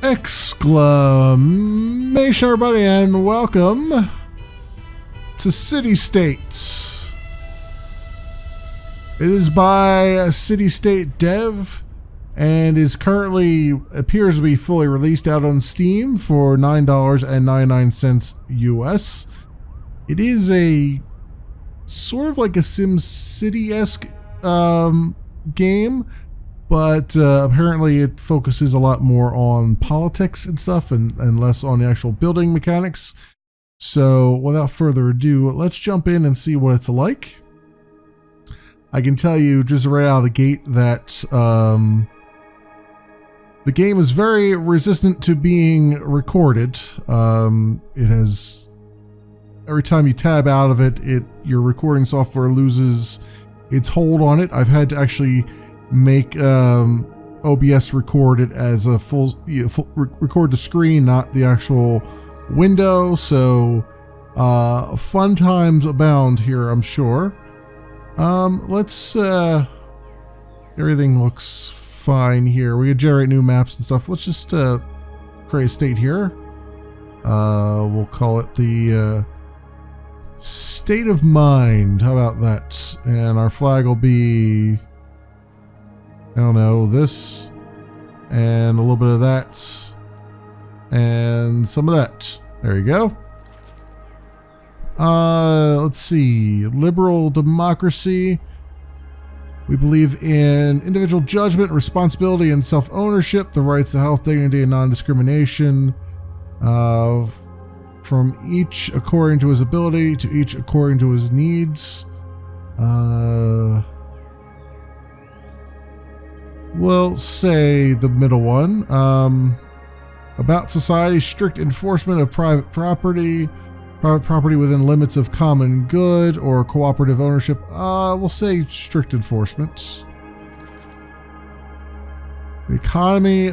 Exclamation, everybody, and welcome to Citystate. It is by Citystate Dev and is currently appears to be fully released out on Steam for $9.99 US. It is a sort of like a SimCity-esque game, but apparently it focuses a lot more on politics and stuff and less on the actual building mechanics. So without further ado, let's jump in and see what it's like. I can tell you just right out of the gate that the game is very resistant to being recorded. It has, every time you tab out of it, your recording software loses its hold on it. I've had to actually make OBS record it as a record the screen, not the actual window. So fun times abound here, I'm sure. Let's everything looks fine here. We can generate new maps and stuff. Let's just create a state here. We'll call it the State of Mind. How about that? And our flag will be, I don't know, this and a little bit of that and some of that. There you go. Let's see. Liberal democracy. We believe in individual judgment, responsibility, and self-ownership, the rights to health, dignity, and non-discrimination, from each according to his ability to each according to his needs. We'll say the middle one. About society, strict enforcement of private property within limits of common good or cooperative ownership. We'll say strict enforcement. The economy,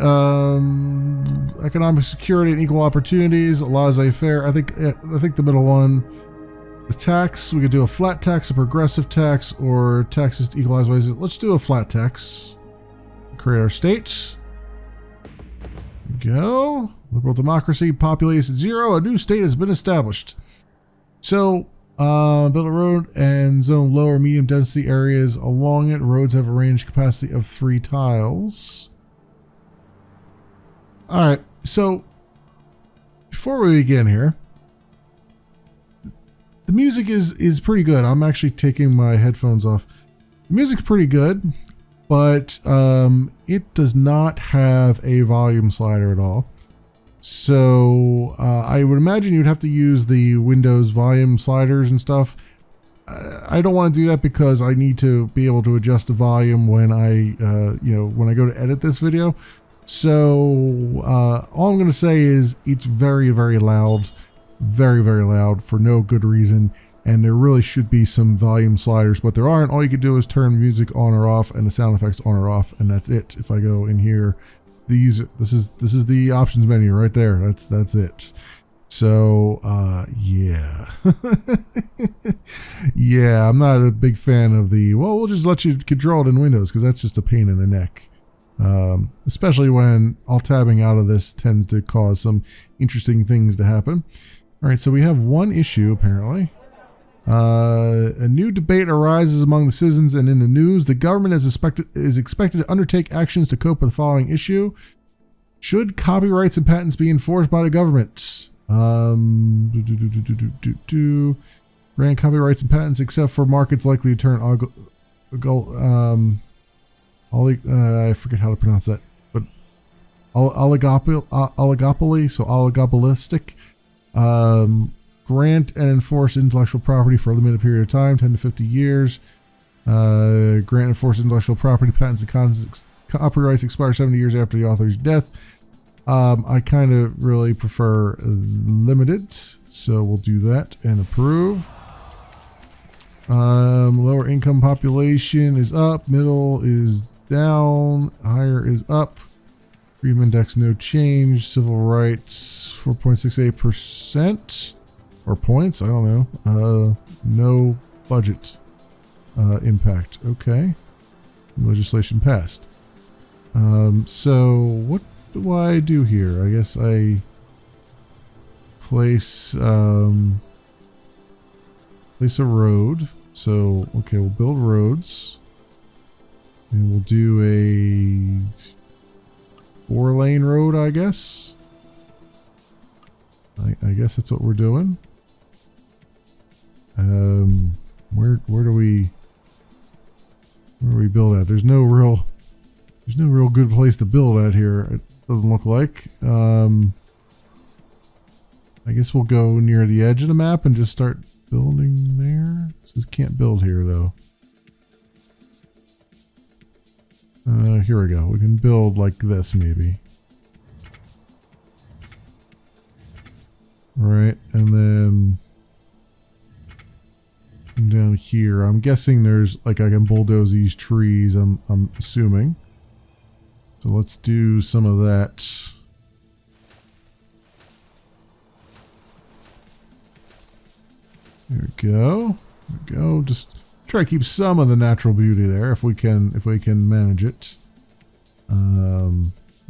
economic security and equal opportunities, laissez-faire. I think the middle one. The tax, we could do a flat tax, a progressive tax, or taxes to equalize wages. Let's do a flat tax. Create our state. Go. Liberal democracy, population 0. A new state has been established. So, build a road and zone low or medium density areas along it. Roads have a range capacity of 3 tiles. Alright, so before we begin here, the music is pretty good. I'm actually taking my headphones off. The music's pretty good, but it does not have a volume slider at all. So I would imagine you'd have to use the Windows volume sliders and stuff. I don't want to do that because I need to be able to adjust the volume when I when I go to edit this video. So all I'm going to say is it's very, very loud, very, very loud for no good reason. And there really should be some volume sliders, but there aren't. All you can do is turn music on or off and the sound effects on or off, and that's it. If I go in here, this is the options menu right there. That's it. So yeah. Yeah, I'm not a big fan of the, well, we'll just let you control it in Windows, because that's just a pain in the neck. Especially when all tabbing out of this tends to cause some interesting things to happen. All right, so we have one issue apparently. A new debate arises among the citizens and in the news. The government is expected to undertake actions to cope with the following issue. Should copyrights and patents be enforced by the government? Grant copyrights and patents except for markets likely to turn I forget how to pronounce that, but oligopoly, so oligopolistic. Grant and enforce intellectual property for a limited period of time, 10 to 50 years. Grant and enforce intellectual property, patents, and copyrights expire 70 years after the author's death. I kind of really prefer limited, so we'll do that and approve. Lower income population is up, middle is down, higher is up. Freedom index no change, civil rights 4.68%. Or points, I don't know. No budget impact. Okay. Legislation passed. So what do I do here? I guess I place place a road. So, okay, we'll build roads. And we'll do a 4-lane road, I guess. I guess that's what we're doing. Where do we build at? There's no real good place to build at here. It doesn't look like. I guess we'll go near the edge of the map and just start building there. It says can't build here though. Here we go. We can build like this maybe. Right, and then down here, I'm guessing there's like I can bulldoze these trees. I'm assuming. So let's do some of that. There we go. There we go. Just try to keep some of the natural beauty there if we can manage it.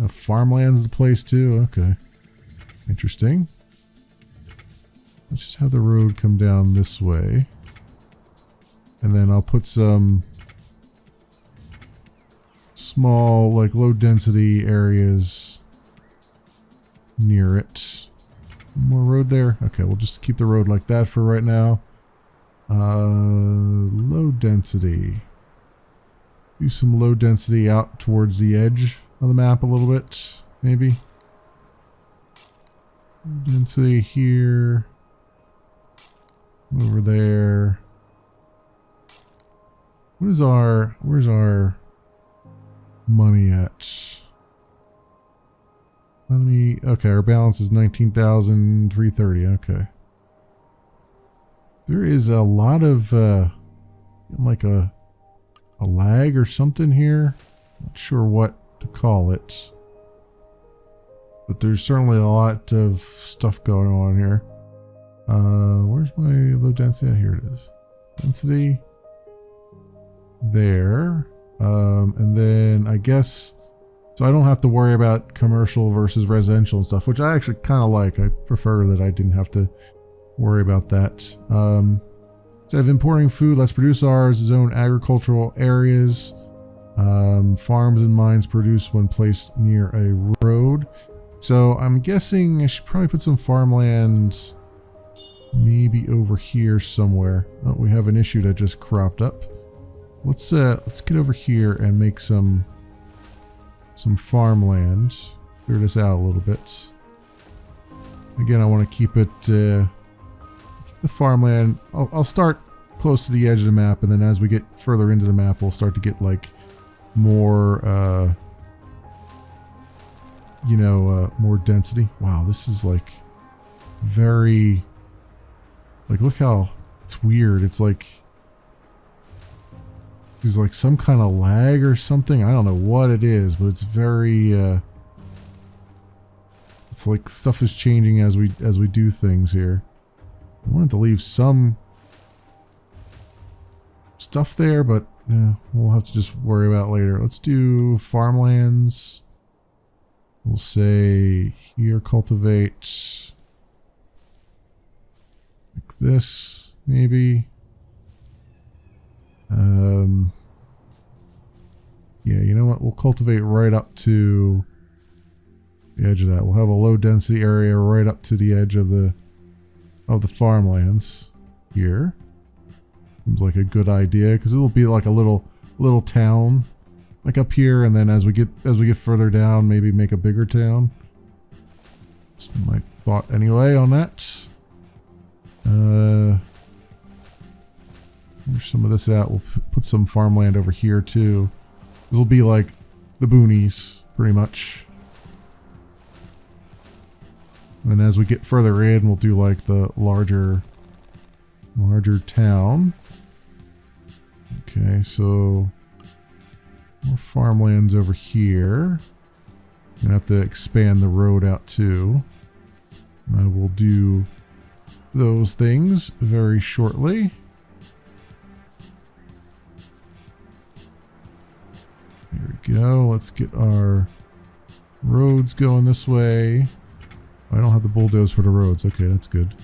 Farmland's the place too. Okay. Interesting. Let's just have the road come down this way. And then I'll put some small, like low density areas near it. More road there? Okay, we'll just keep the road like that for right now. Low density. Do some low density out towards the edge of the map a little bit, maybe. Low density here. Over there. Where's our money at? Money, okay, our balance is 19,330, okay. There is a lot of, like a lag or something here. Not sure what to call it. But there's certainly a lot of stuff going on here. Where's my low density? Oh, here it is. Density. There. And then I guess, so I don't have to worry about commercial versus residential and stuff, which I actually kind of like. I prefer that I didn't have to worry about that. Instead of importing food, let's produce ours, zone agricultural areas. Farms and mines produce when placed near a road. So I'm guessing I should probably put some farmland maybe over here somewhere. Oh, we have an issue that just cropped up. Let's get over here and make some farmland. Clear this out a little bit. Again, I want to keep it the farmland. I'll start close to the edge of the map, and then as we get further into the map, we'll start to get like more more density. Wow, this is like very, like, look how it's weird. It's like there's like some kind of lag or something. I don't know what it is, but it's very it's like stuff is changing as we do things here. I wanted to leave some stuff there, but yeah, we'll have to just worry about it later. Let's do farmlands. We'll say here cultivate like this, maybe. Yeah, you know what? We'll cultivate right up to the edge of that. We'll have a low density area right up to the edge of the farmlands here. Seems like a good idea because it'll be like a little town like up here, and then as we get further down, maybe make a bigger town. That's my thought anyway on that. There's some of this out. We'll put some farmland over here too. This will be like the boonies, pretty much. And then as we get further in, we'll do like the larger town. Okay, so more farmlands over here. I'm gonna have to expand the road out too. And I will do those things very shortly. Here we go. Let's get our Roads going this way. I don't have the bulldoze for the roads. Okay, that's good.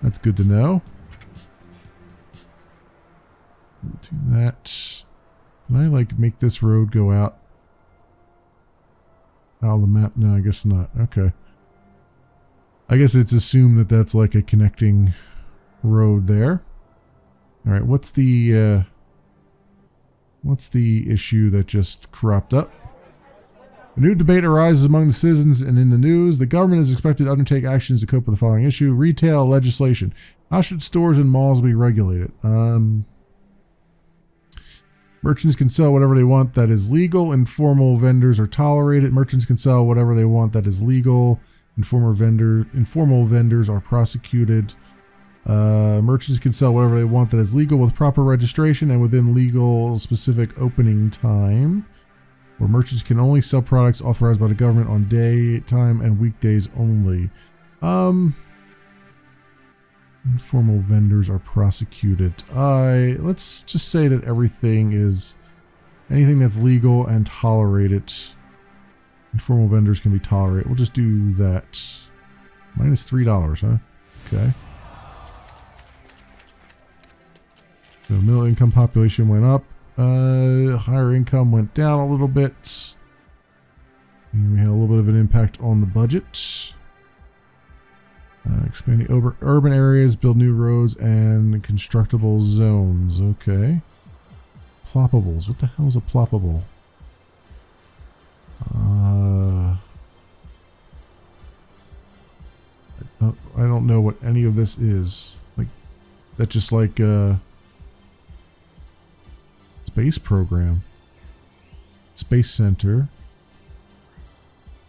That's good to know. Do that. Can I like make this road go out of the map? No, I guess not. Okay. I guess it's assumed that that's like a connecting road there. All right, what's the issue that just cropped up? A new debate arises among the citizens and in the news. The government is expected to undertake actions to cope with the following issue. Retail legislation. How should stores and malls be regulated? Merchants can sell whatever they want that is legal. Informal vendors are tolerated. Merchants can sell whatever they want that is legal. Informal vendors are prosecuted. Merchants can sell whatever they want that is legal with proper registration and within legal specific opening time. Or merchants can only sell products authorized by the government on daytime and weekdays only. Informal vendors are prosecuted. Let's just say that anything that's legal and tolerated. Informal vendors can be tolerated. We'll just do that. Minus $3, huh? Okay. So middle income population went up. Higher income went down a little bit. And we had a little bit of an impact on the budget. Expanding over urban areas, build new roads and constructible zones. Okay. Ploppables. What the hell is a ploppable? I don't know what any of this is. Like, that's just like space program. Space center.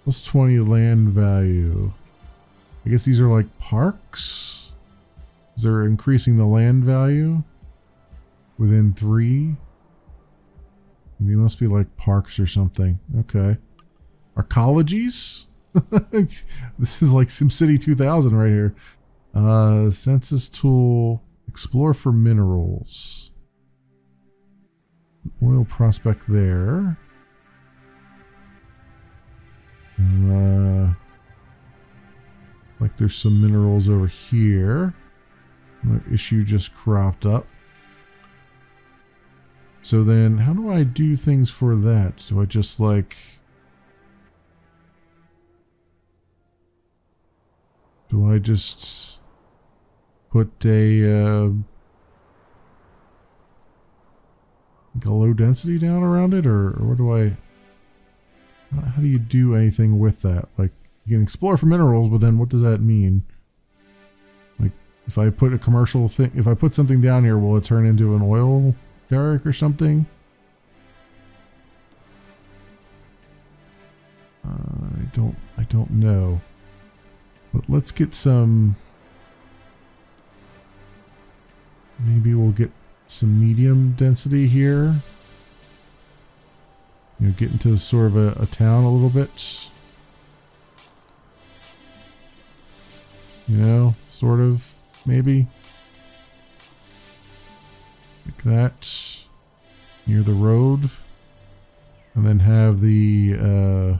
Plus 20 land value. I guess these are like parks. Is there increasing the land value within 3? They must be like parks or something. Okay. Arcologies? This is like SimCity 2000 right here. Census tool. Explore for minerals. Oil prospect there. Like there's some minerals over here. Another issue just cropped up. So then, how do I do things for that? Do I just like... Do I just put a low density down around it, or what do I... How do you do anything with that? Like, you can explore for minerals, but then what does that mean? Like, if I put a commercial thing... If I put something down here, will it turn into an oil derrick or something? I don't know. But let's get some... Maybe we'll get some medium density here. You know, get into sort of a town a little bit. You know, sort of, maybe. Like that. Near the road. And then have the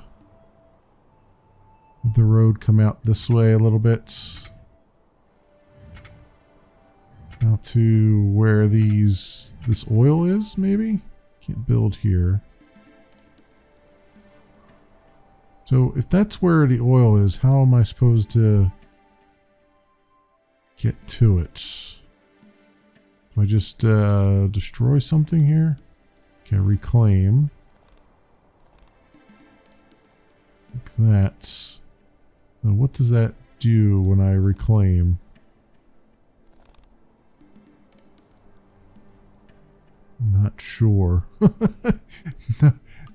road come out this way a little bit. Out to where this oil is, maybe? Can't build here. So if that's where the oil is, how am I supposed to get to it? Do I just destroy something here? Okay, reclaim. Like that. Now what does that do when I reclaim? Not sure.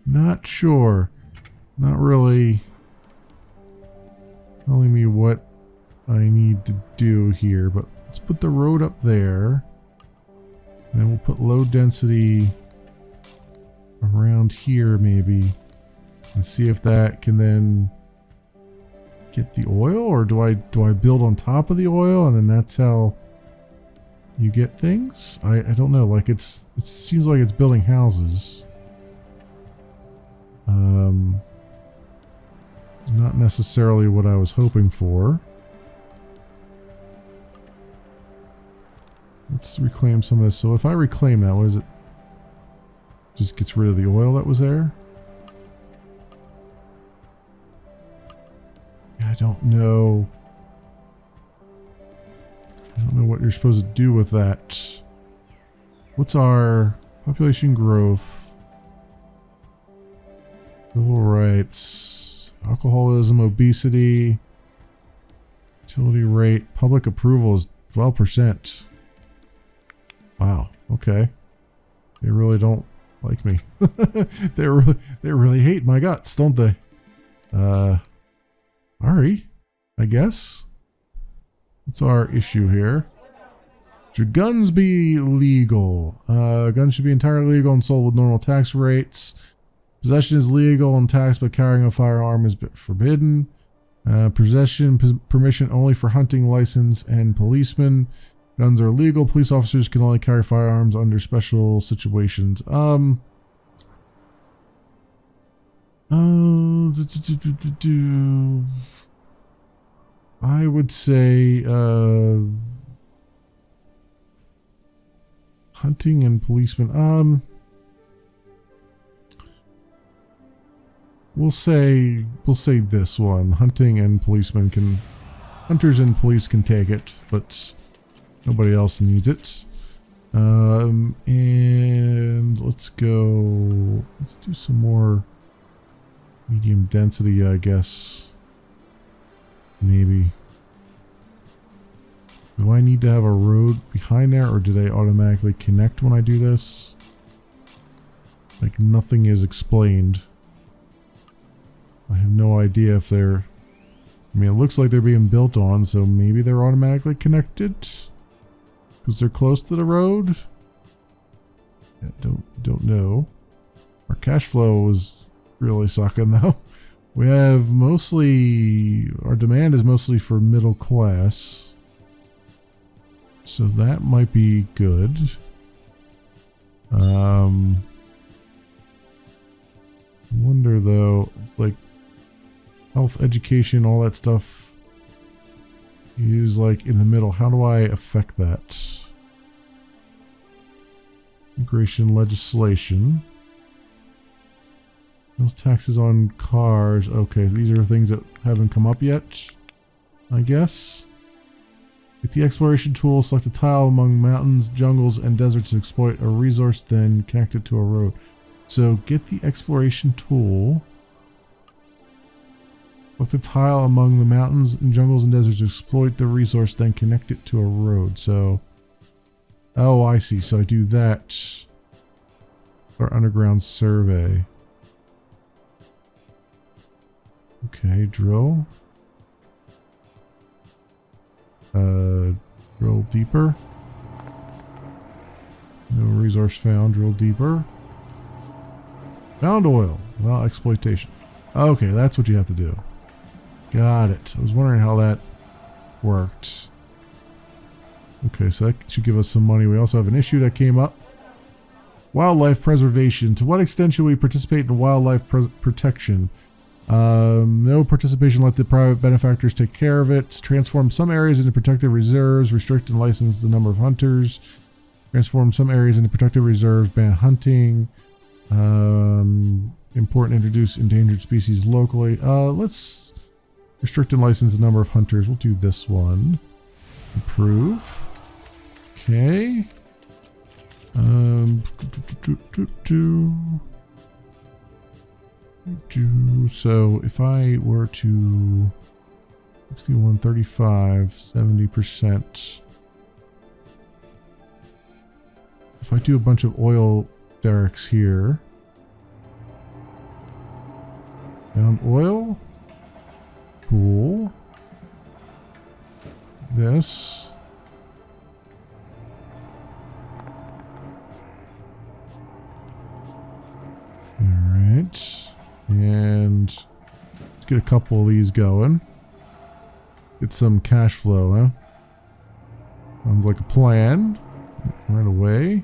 Not sure. Not really telling me what I need to do here, but let's put the road up there. And then we'll put low density around here maybe. And see if that can then get the oil, or do I build on top of the oil and then that's how you get things? I don't know. Like it seems like it's building houses. Not necessarily what I was hoping for. Let's reclaim some of this. So if I reclaim that, what is it? Just gets rid of the oil that was there? I don't know. I don't know what you're supposed to do with that. What's our population growth? Civil rights, alcoholism, obesity, utility rate, public approval is 12%. Wow. Okay. They really don't like me. they really hate my guts, don't they? Sorry, I guess. What's our issue here? Should guns be legal? Guns should be entirely legal and sold with normal tax rates. Possession is legal and taxed, but carrying a firearm is forbidden. Possession permission only for hunting license and policemen. Guns are legal. Police officers can only carry firearms under special situations. I would say hunting and policemen. We'll say this one. Hunting and policemen can, hunters and police can take it, but nobody else needs it. And let's do some more medium density, I guess. Maybe. Do I need to have a road behind there, or do they automatically connect when I do this? Like, nothing is explained. I have no idea if they're... I mean, it looks like they're being built on, so maybe they're automatically connected? Because they're close to the road? Yeah, don't know. Our cash flow is really sucking, though. We have mostly... Our demand is mostly for middle class. So that might be good. I wonder, though, it's like health, education, all that stuff is like in the middle. How do I affect that? Immigration legislation. Those taxes on cars. Okay, these are things that haven't come up yet, I guess. Get the exploration tool, select a tile among mountains, jungles, and deserts to exploit a resource, then connect it to a road. So get the exploration tool. Select a tile among the mountains and jungles and deserts to exploit the resource, then connect it to a road. So, oh, I see. So I do that for underground survey. Okay, drill. Drill deeper. No resource found. Drill deeper. Found oil. Well, exploitation. Okay, that's what you have to do. Got it. I was wondering how that worked. Okay, so that should give us some money. We also have an issue that came up. Wildlife preservation. To what extent should we participate in wildlife protection? No participation. Let the private benefactors take care of it. Transform some areas into protected reserves. Restrict and license the number of hunters. Transform some areas into protected reserves. Ban hunting. Import and introduce endangered species locally. Let's restrict and license the number of hunters. We'll do this one. Approve. Okay. So if I were to 61, 35, 70%. If I do a bunch of oil derricks here. Found oil. Cool. This. Alright. And let's get a couple of these going. Get some cash flow, huh? Sounds like a plan. Right away.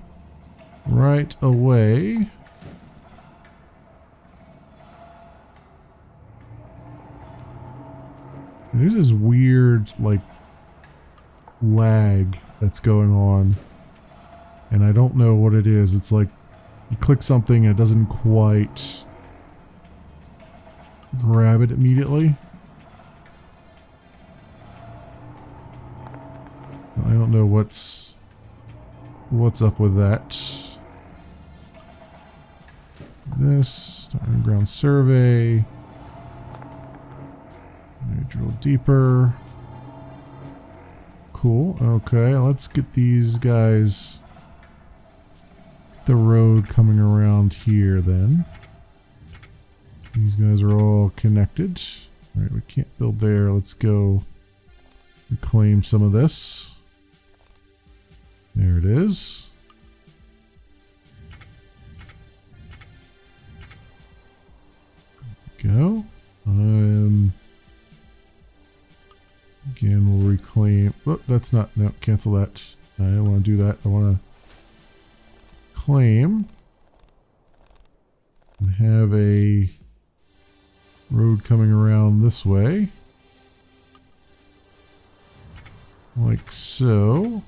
Right away. There's this weird, like, lag that's going on. And I don't know what it is. It's like you click something and it doesn't quite grab it immediately. I don't know what's up with that. This underground survey. Drill deeper. Cool. Okay, let's get these guys. The road coming around here then. These guys are all connected. All right, we can't build there. Let's go reclaim some of this. There it is. Go. Again, we'll reclaim. Oh, that's not. No, cancel that. I don't want to do that. I want to claim and have a road coming around this way, like so.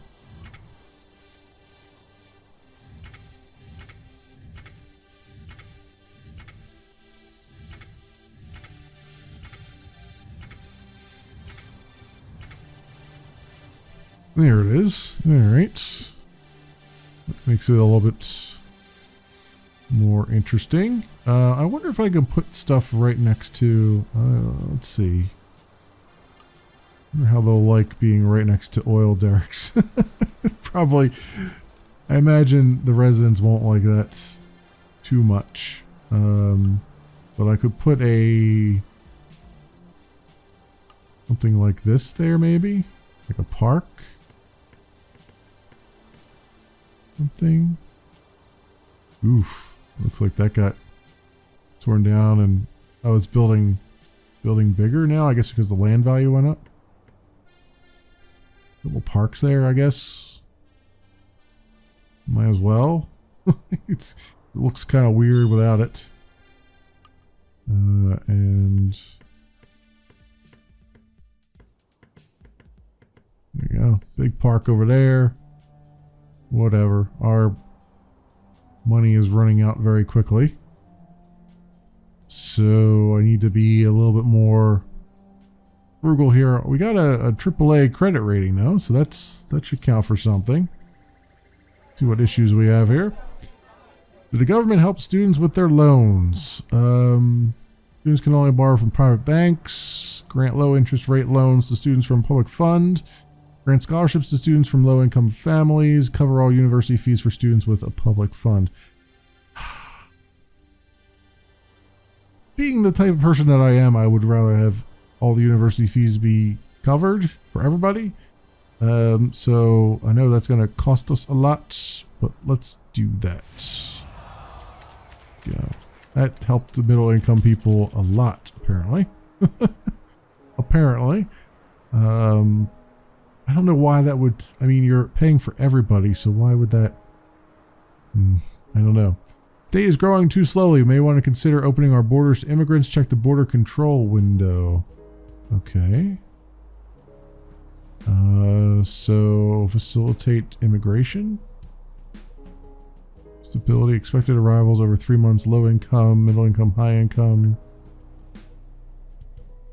There it is. All right. That makes it a little bit more interesting. I wonder if I can put stuff right next to, let's see. I wonder how they'll like being right next to oil derricks. Probably, I imagine the residents won't like that too much. But I could put something like this there maybe, like a park. Something. Oof. Looks like that got torn down and it's building bigger now, I guess because the land value went up. Little parks there, I guess. Might as well. It looks kind of weird without it. And there you go. Big park over there. Whatever. Our money is running out very quickly. So I need to be a little bit more frugal here. We got a AAA credit rating though, so that should count for something. See what issues we have here. Did the government help students with their loans? Students can only borrow from private banks, grant low interest rate loans to students from public fund, grant scholarships to students from low-income families, cover all university fees for students with a public fund. Being the type of person that I am, I would rather have all the university fees be covered for everybody. So I know that's going to cost us a lot, but let's do that. Yeah, that helped the middle-income people a lot, apparently. Apparently. I don't know why that would. I mean, you're paying for everybody, so why would that? I don't know. State is growing too slowly. We may want to consider opening our borders to immigrants. Check the border control window. Okay. So facilitate immigration. Stability. Expected arrivals over 3 months. Low income, middle income, high income.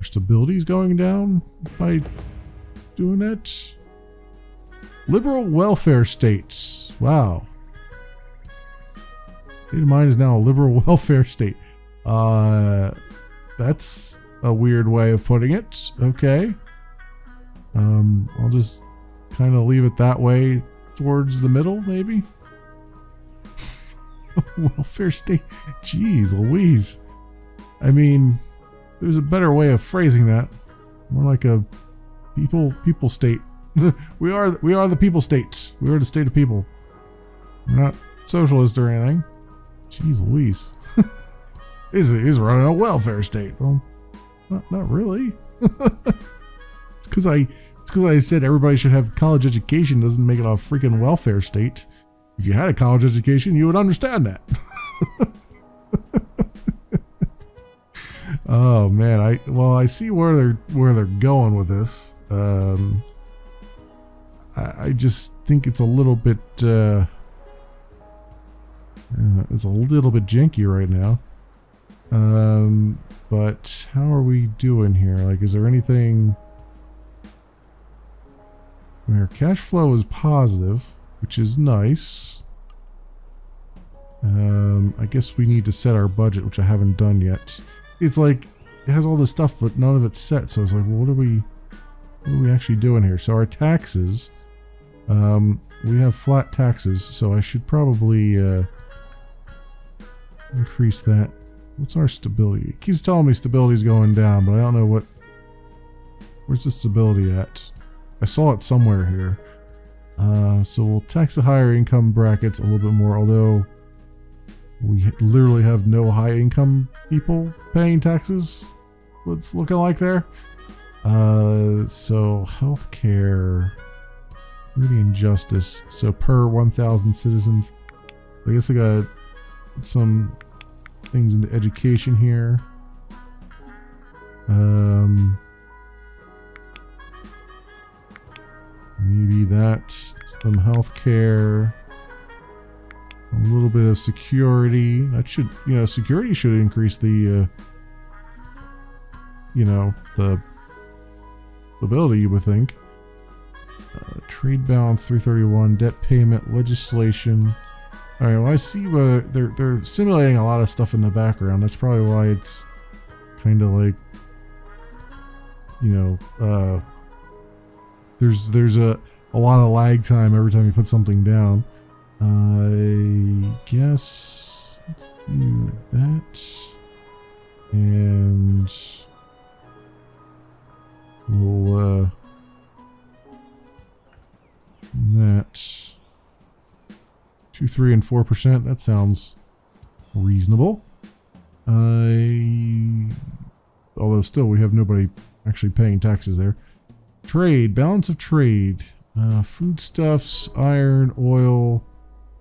Stability is going down by doing that. Liberal welfare states. Wow. State of mind is now a liberal welfare state. That's a weird way of putting it. Okay. I'll just kind of leave it that way towards the middle, maybe. Welfare state. Jeez Louise. I mean, there's a better way of phrasing that. More like a people state. we are the people states. We are the state of people. We're not socialist or anything. Jeez Louise. He's running a welfare state. Well, not really. It's because I said everybody should have college education doesn't make it a freaking welfare state. If you had a college education, you would understand that. Oh man, I see where they're going with this. I just think it's a little bit janky right now. But how are we doing here? Like, is there anything? Our cash flow is positive, which is nice. I guess we need to set our budget, which I haven't done yet. It's like it has all this stuff, but none of it's set. So it's like, well, what are we actually doing here? So our taxes, we have flat taxes, so I should probably increase that. What's our stability? It keeps telling me stability's going down, but I don't know what. Where's the stability at? I saw it somewhere here. So we'll tax the higher income brackets a little bit more, although we literally have no high income people paying taxes. What's looking like there? So healthcare, really injustice. So per 1,000 citizens. I guess I got some things into education here. Maybe that, some healthcare, a little bit of security. That should, security should increase the, the ability, you would think. Trade balance 331, debt payment, legislation. All right, well, I see they're simulating a lot of stuff in the background. That's probably why it's kind of like, there's a lot of lag time every time you put something down. I guess let's do that, and we'll that 2, 3, and 4%. That sounds reasonable. Although still we have nobody actually paying taxes there. Trade, balance of trade, foodstuffs, iron, oil.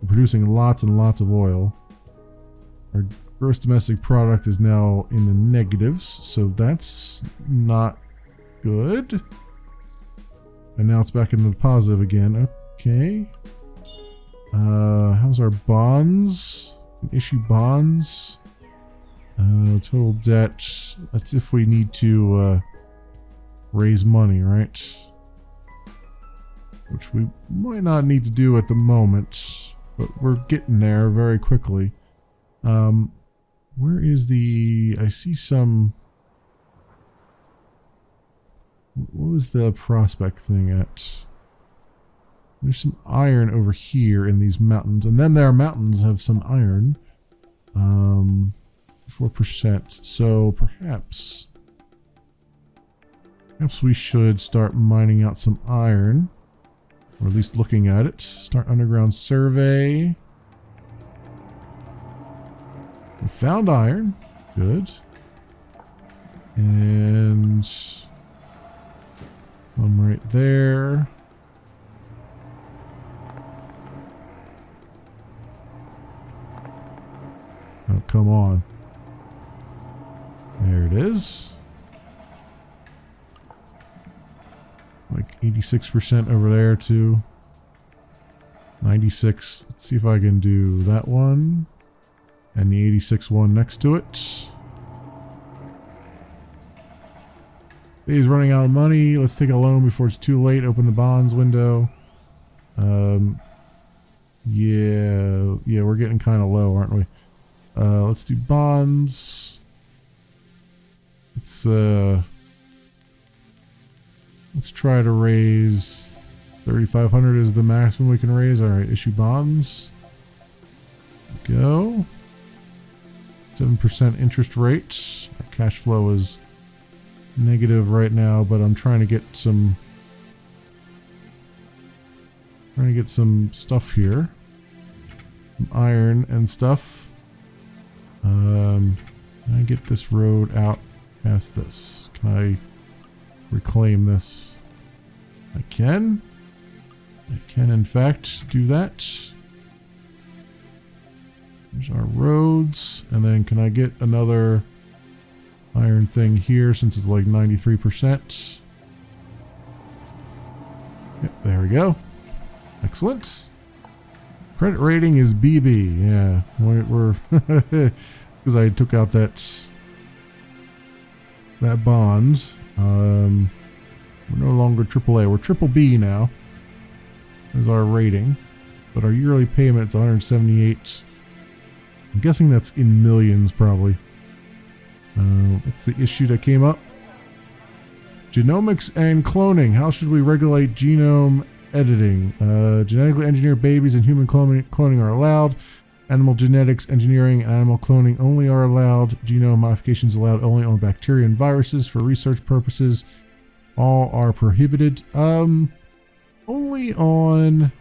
We're producing lots and lots of oil. Our gross domestic product is now in the negatives, so that's not good. And now it's back into the positive again. Okay. How's our bonds? We can issue bonds. Total debt. That's if we need to raise money, right? Which we might not need to do at the moment, but we're getting there very quickly. Where is I see some. What was the prospect thing at? There's some iron over here in these mountains, and then their mountains have some iron. 4%. So perhaps we should start mining out some iron, or at least looking at it. Start underground survey. We found iron. Good. And I'm right there. Oh, come on. There it is. Like 86% over there too. 96. Let's see if I can do that one. And the 86 one next to it. He's running out of money. Let's take a loan before it's too late. Open the bonds window. Yeah, we're getting kind of low, aren't we? Let's do bonds. Let's try to raise 3,500 is the maximum we can raise. All right, issue bonds. Go. 7% interest rate. Our cash flow is negative right now, but I'm trying to get some stuff here. Some iron and stuff. Can I get this road out past this? Can I reclaim this? I can. I can in fact do that. There's our roads. And then can I get another iron thing here since it's like 93%. Yep, there we go. Excellent. Credit rating is BB. Yeah, we're because I took out that bond. We're no longer AAA. We're triple B now. There's our rating, but our yearly payment's 178. I'm guessing that's in millions, probably. What's the issue that came up? Genomics and cloning. How should we regulate genome editing? Genetically engineered babies and human cloning are allowed. Animal genetics, engineering, and animal cloning only are allowed. Genome modifications allowed only on bacteria and viruses for research purposes. All are prohibited. Only on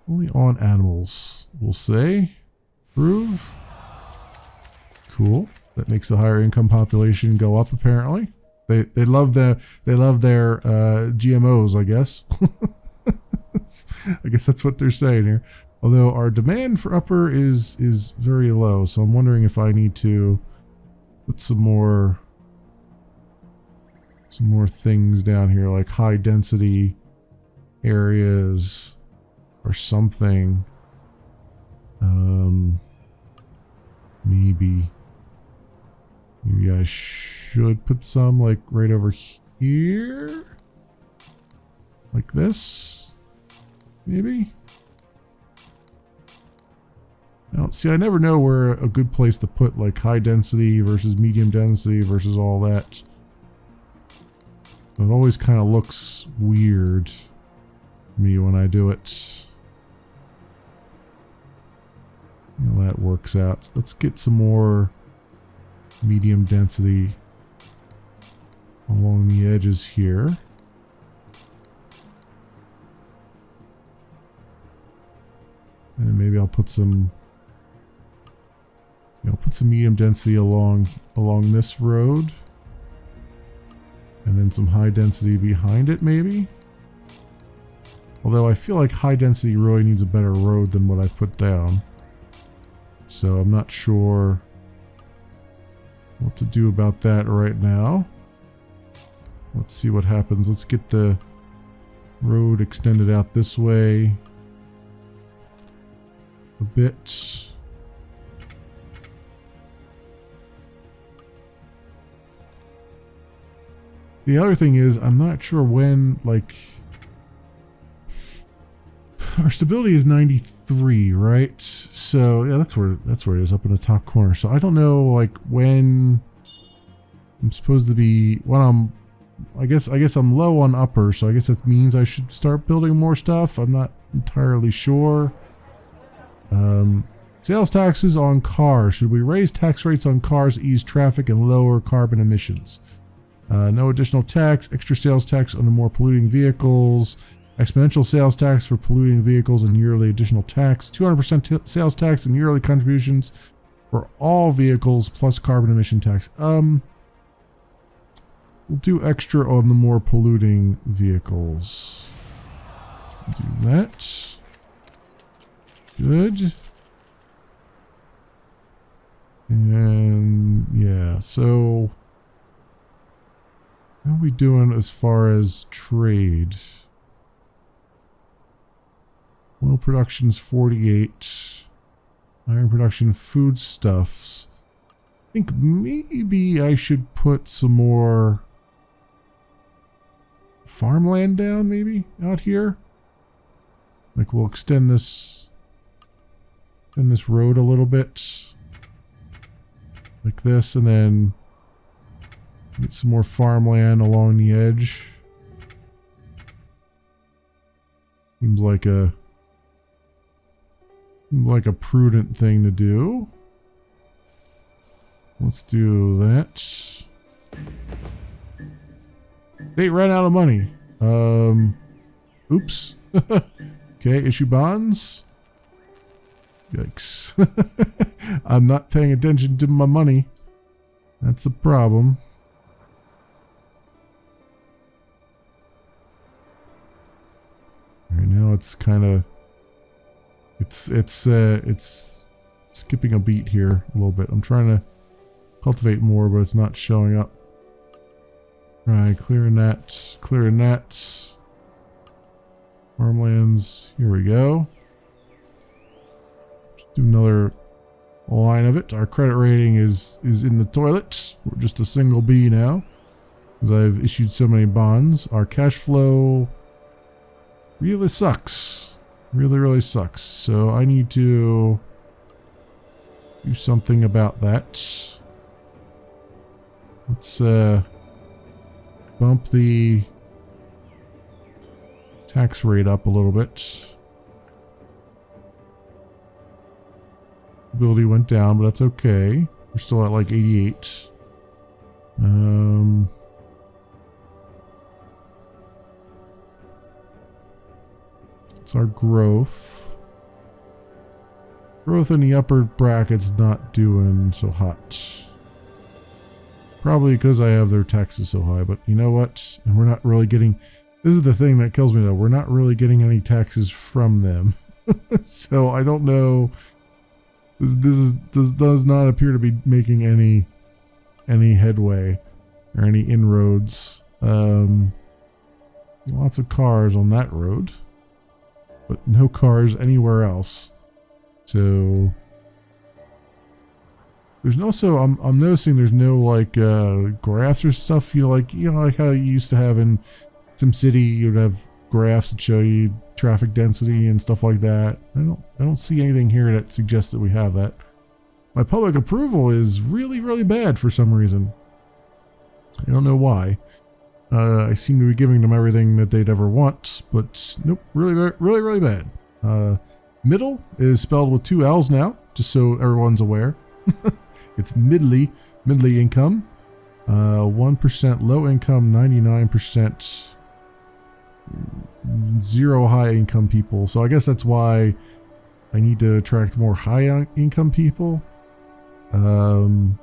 animals, we'll say. Prove. Cool. That makes the higher income population go up, apparently. They love their GMOs, I guess. I guess that's what they're saying here. Although our demand for upper is very low, so I'm wondering if I need to put some more things down here, like high density areas or something. Maybe I should put some like right over here, like this, maybe. Now, see, I never know where a good place to put like high density versus medium density versus all that. It always kind of looks weird to me when I do it. Well, that works out. Let's get some more medium density along the edges here. And maybe I'll put some medium density along this road. And then some high density behind it, maybe. Although I feel like high density really needs a better road than what I put down. So I'm not sure what to do about that right now. Let's see what happens. Let's get the road extended out this way a bit. The other thing is, I'm not sure when, like, our stability is 93, right? So yeah, that's where it is, up in the top corner. So I don't know, like, when I'm supposed to be. I guess I'm low on upper, so I guess that means I should start building more stuff. I'm not entirely sure. Sales taxes on cars. Should we raise tax rates on cars to ease traffic and lower carbon emissions? No additional tax, extra sales tax on the more polluting vehicles, exponential sales tax for polluting vehicles and yearly additional tax, 200% sales tax and yearly contributions for all vehicles plus carbon emission tax. We'll do extra on the more polluting vehicles. Do that. Good. And yeah, so how are we doing as far as trade? Oil production's 48. Iron production, foodstuffs. I think maybe I should put some more farmland down, maybe out here. Like we'll extend this road a little bit, like this, and then get some more farmland along the edge. Seems like a prudent thing to do. Let's do that. They ran out of money. Oops. Okay, issue bonds. Yikes. I'm not paying attention to my money. That's a problem. Alright, now it's kind of it's skipping a beat here a little bit. I'm trying to cultivate more, but it's not showing up. Alright, clearing that. Clearing that. Farmlands. Here we go. Just do another line of it. Our credit rating is in the toilet. We're just a single B now, because I've issued so many bonds. Our cash flow really sucks. Really sucks. So I need to do something about that. Let's bump the tax rate up a little bit. Ability went down, but that's okay. We're still at like 88. It's our growth. Growth in the upper bracket's not doing so hot. Probably because I have their taxes so high, but you know what? And we're not really getting... This is the thing that kills me though. We're not really getting any taxes from them. So I don't know... This does not appear to be making any headway or any inroads. Lots of cars on that road, but no cars anywhere else. So there's no. So I'm noticing there's no like graphs or stuff. Like how you used to have in SimCity. You'd have graphs that show you traffic density and stuff like that. I don't see anything here that suggests that we have that. My public approval is really bad for some reason. I don't know why. I seem to be giving them everything that they'd ever want, but nope, really bad. Middle is spelled with 2 L's now, just so everyone's aware. It's middly income. 1% low income, 99% 0 high income people. So I guess that's why I need to attract more high income people. Because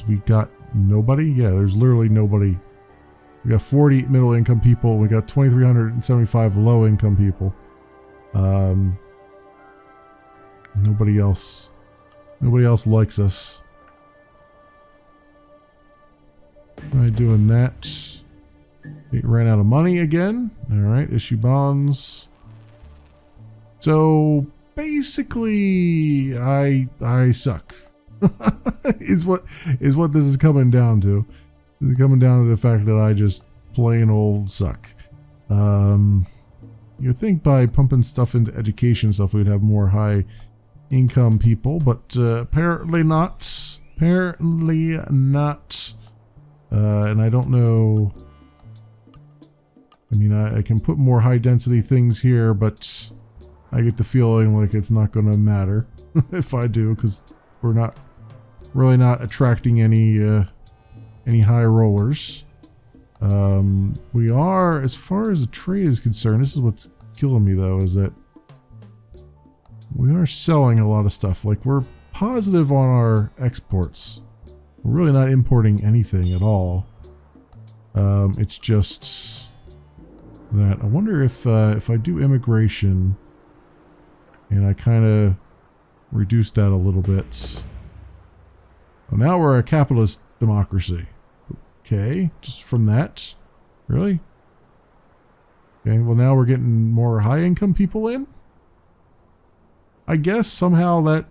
we got nobody. Yeah, there's literally nobody. We got 40 middle income people. We got 2,375 low income people. Nobody else likes us. Try doing that. It ran out of money again. Alright, issue bonds. So basically I suck. is what this is coming down to. This is coming down to the fact that I just plain old suck. You'd think by pumping stuff into education stuff we'd have more high income people, but apparently not. Apparently not. And I don't know. I mean, I can put more high density things here, but I get the feeling like it's not going to matter if I do, because we're really not attracting any high rollers. We are, as far as the trade is concerned, this is what's killing me though, is that we are selling a lot of stuff. Like, we're positive on our exports. We're really not importing anything at all. It's just that I wonder if I do immigration and I kind of reduce that a little bit. Well, now we're a capitalist democracy. Okay, just from that, really? Okay, well now we're getting more high income people in. I guess somehow that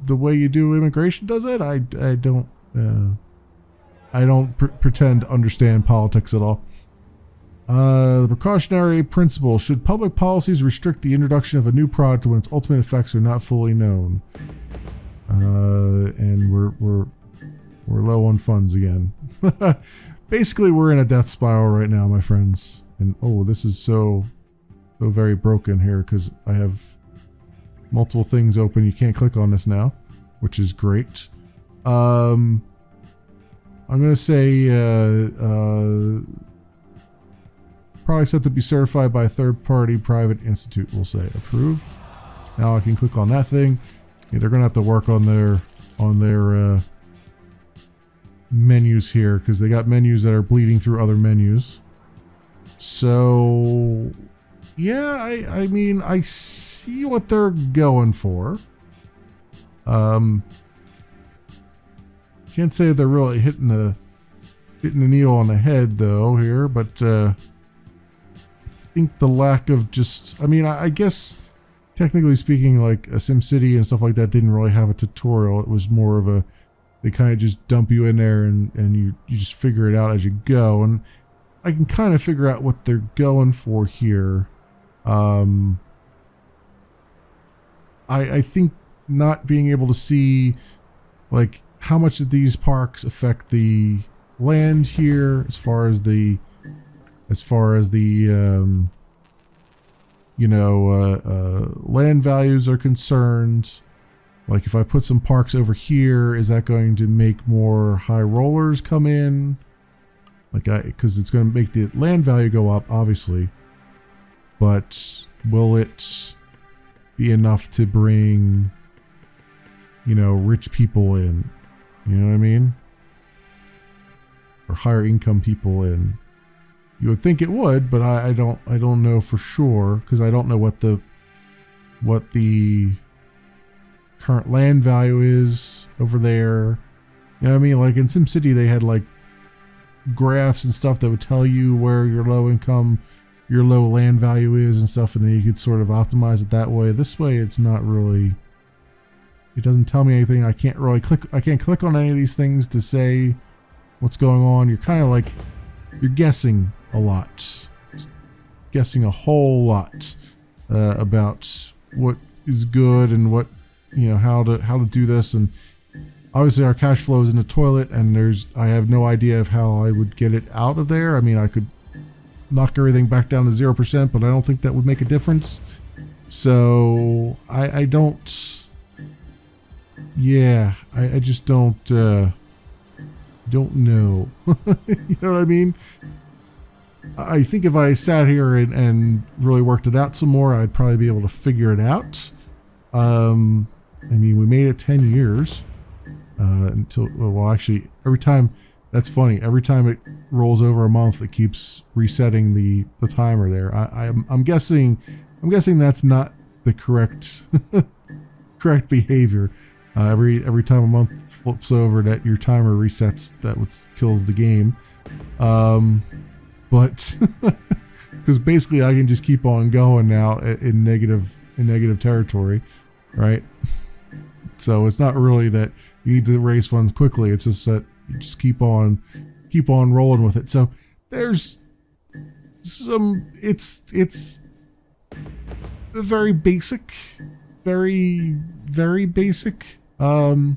the way you do immigration does it. I don't pretend to understand politics at all. The precautionary principle: should public policies restrict the introduction of a new product when its ultimate effects are not fully known? And we're low on funds again. Basically, we're in a death spiral right now, my friends. And oh, this is so very broken here because I have multiple things open. You can't click on this now, which is great. I'm gonna say product set to be certified by a third-party private institute. We'll say approve. Now I can click on that thing. Yeah, they're gonna have to work on their menus here because they got menus that are bleeding through other menus. So yeah, I mean, I see what they're going for. Can't say they're really hitting the needle on the head though here, but I think the lack of just, I mean, I guess technically speaking, like a SimCity and stuff like that didn't really have a tutorial. It was more of a, they kind of just dump you in there and you just figure it out as you go. And I can kind of figure out what they're going for here. I think not being able to see like how much of these parks affect the land here as far as the land values are concerned. Like if I put some parks over here, is that going to make more high rollers come in? Like because it's going to make the land value go up, obviously. But will it be enough to bring, rich people in? You know what I mean? Or higher income people in. You would think it would, but I don't know for sure, because I don't know what the current land value is over there. You know what I mean? Like in SimCity, they had like graphs and stuff that would tell you where your low land value is and stuff, and then you could sort of optimize it that way. This way, it's not really. It doesn't tell me anything. I can't click on any of these things to say what's going on. You're kind of like, you're guessing a lot, guessing a whole lot about what is good and what, how to do this. And obviously our cash flow is in the toilet, and I have no idea of how I would get it out of there. I mean, I could knock everything back down to 0%, but I don't think that would make a difference. So I don't. Yeah, I just don't know. You know what I mean? I think if I sat here and really worked it out some more, I'd probably be able to figure it out. I mean, we made it 10 years until, well, actually, every time, that's funny. Every time it rolls over a month, it keeps resetting the timer there. I'm guessing that's not the correct behavior. Every time a month flips over, that your timer resets, that what kills the game. But because basically I can just keep on going now in negative territory, right? So it's not really that you need to raise funds quickly. It's just that you just keep on rolling with it. So there's some. It's very basic, very basic. Oh,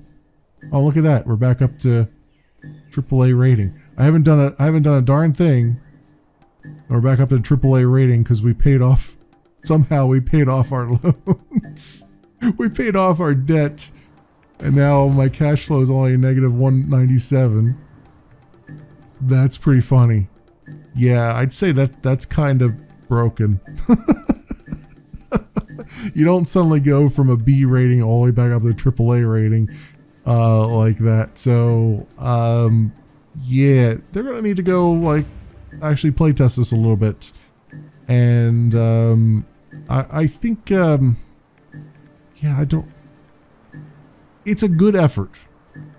look at that. We're back up to AAA rating. I haven't done a darn thing. We're back up to AAA rating because somehow we paid off our loans. We paid off our debt, and now my cash flow is only negative 197. That's pretty funny. Yeah, I'd say that's kind of broken. You don't suddenly go from a B rating all the way back up to a AAA rating like that. So, yeah, they're going to need to go, like, actually play test this a little bit. And I think, yeah, it's a good effort.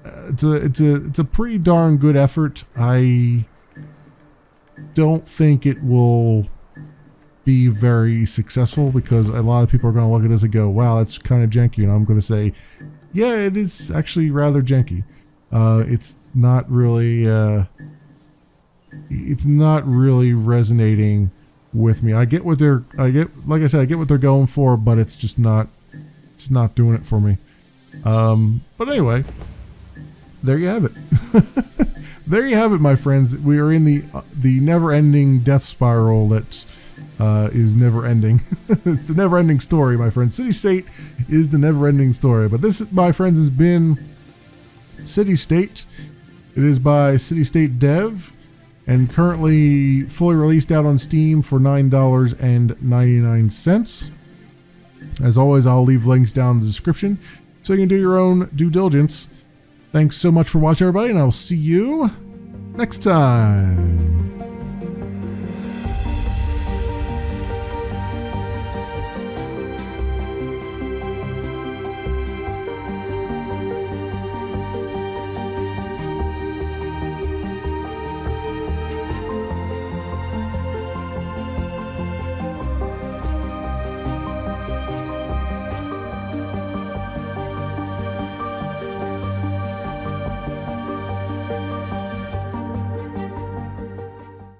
It's a pretty darn good effort. I don't think it will be very successful, because a lot of people are going to look at this and go, wow, that's kind of janky. And I'm going to say, yeah, it is actually rather janky. It's not really resonating with me. I get what they're going for, but it's not doing it for me. But anyway, there you have it. There you have it, my friends. We are in the never-ending death spiral that is never-ending. It's the never-ending story, my friends. Citystate is the never-ending story. But this, my friends, has been Citystate. It is by Citystate Dev, and currently fully released out on Steam for $9.99. As always, I'll leave links down in the description so you can do your own due diligence. Thanks so much for watching, everybody, and I'll see you next time.